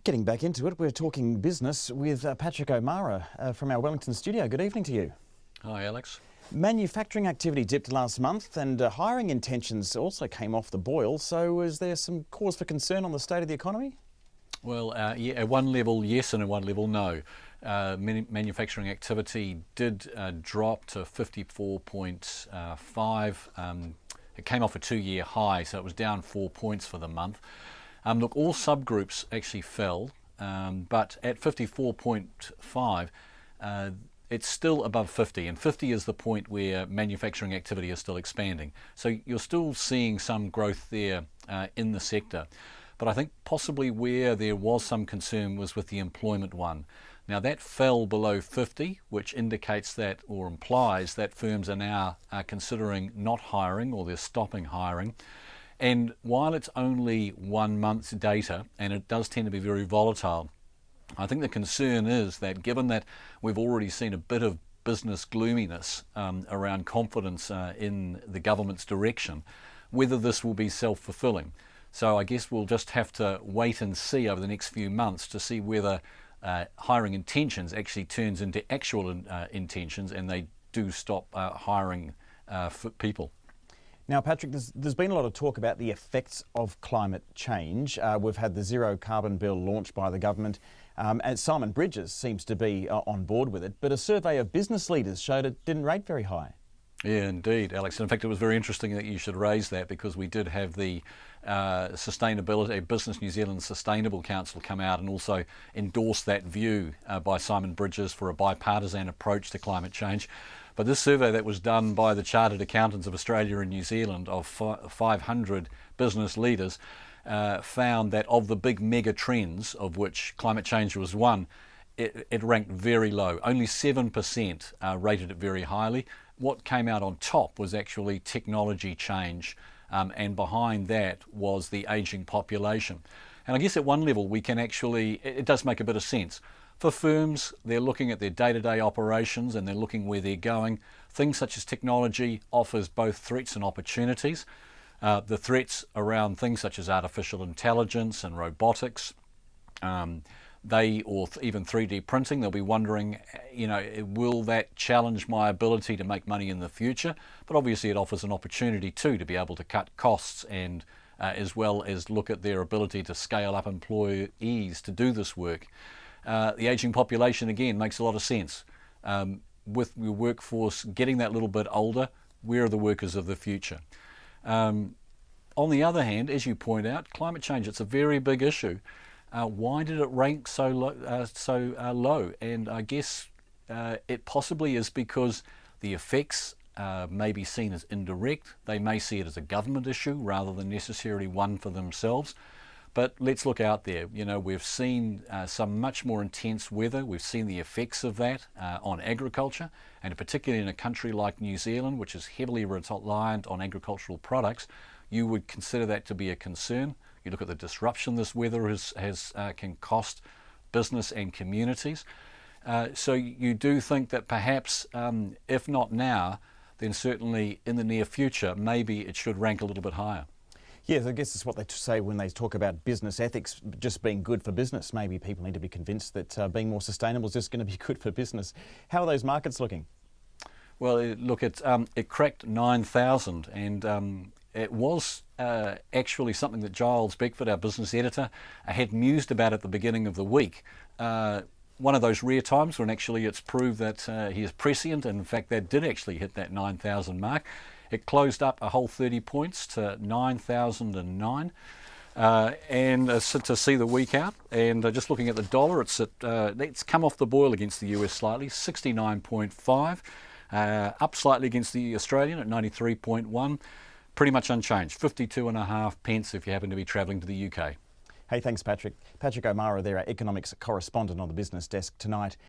Getting back into it, we're talking business with Patrick O'Mara from our Wellington studio. Good evening to you. Hi, Alex. Manufacturing activity dipped last month and hiring intentions also came off the boil. So is there some cause for concern on the state of the economy? Well, yeah, at one level, yes, and at one level, no. Manufacturing activity did drop to 54.5. It came off a two-year high, so it was down 4 points for the month. Look, all subgroups actually fell, but at 54.5, it's still above 50, and 50 is the point where manufacturing activity is still expanding. So you're still seeing some growth there in the sector. But I think possibly where there was some concern was with the employment one. Now that fell below 50, which indicates that or implies that firms are now considering not hiring or they're stopping hiring. And while it's only 1 month's data, and it does tend to be very volatile, I think the concern is that given that we've already seen a bit of business gloominess around confidence in the government's direction, whether this will be self-fulfilling. So I guess we'll just have to wait and see over the next few months to see whether hiring intentions actually turns into actual intentions and they do stop hiring people. Now, Patrick, there's been a lot of talk about the effects of climate change. We've had the zero carbon bill launched by the government, and Simon Bridges seems to be on board with it. But a survey of business leaders showed it didn't rate very high. Yeah, indeed, Alex. In fact, it was very interesting that you should raise that because we did have the Sustainability Business New Zealand Sustainable Council come out and also endorse that view by Simon Bridges for a bipartisan approach to climate change. But this survey that was done by the Chartered Accountants of Australia and New Zealand of 500 business leaders found that of the big mega trends, of which climate change was one, it ranked very low. Only 7% rated it very highly. What came out on top was actually technology change, and behind that was the ageing population. And I guess at one level we can actually, it does make a bit of sense. For firms, they're looking at their day-to-day operations and they're looking where they're going. Things such as technology offers both threats and opportunities. The threats around things such as artificial intelligence and robotics, or even 3D printing, they'll be wondering, will that challenge my ability to make money in the future? But obviously it offers an opportunity too to be able to cut costs and as well as look at their ability to scale up employees to do this work. The ageing population, again, makes a lot of sense. With your workforce getting that little bit older, where are the workers of the future? On the other hand, as you point out, climate change, it's a very big issue. Why did it rank so low? And I guess it possibly is because the effects may be seen as indirect. They may see it as a government issue rather than necessarily one for themselves. But let's look out there. We've seen some much more intense weather. We've seen the effects of that on agriculture, and particularly in a country like New Zealand, which is heavily reliant on agricultural products, you would consider that to be a concern. You look at the disruption this weather can cost business and communities. So you do think that perhaps, if not now, then certainly in the near future, maybe it should rank a little bit higher. Yes, I guess it's what they say when they talk about business ethics just being good for business. Maybe people need to be convinced that being more sustainable is just going to be good for business. How are those markets looking? Well, look, it cracked 9,000, and it was actually something that Giles Beckford, our business editor, had mused about at the beginning of the week. One of those rare times when actually it's proved that he is prescient, and in fact that did actually hit that 9,000 mark. It closed up a whole 30 points to 9,009, and to see the week out. And just looking at the dollar, it's come off the boil against the US slightly, 69.5, up slightly against the Australian at 93.1, pretty much unchanged, 52.5 pence if you happen to be travelling to the UK. Hey, thanks, Patrick. Patrick O'Mara there, our economics correspondent on the business desk tonight.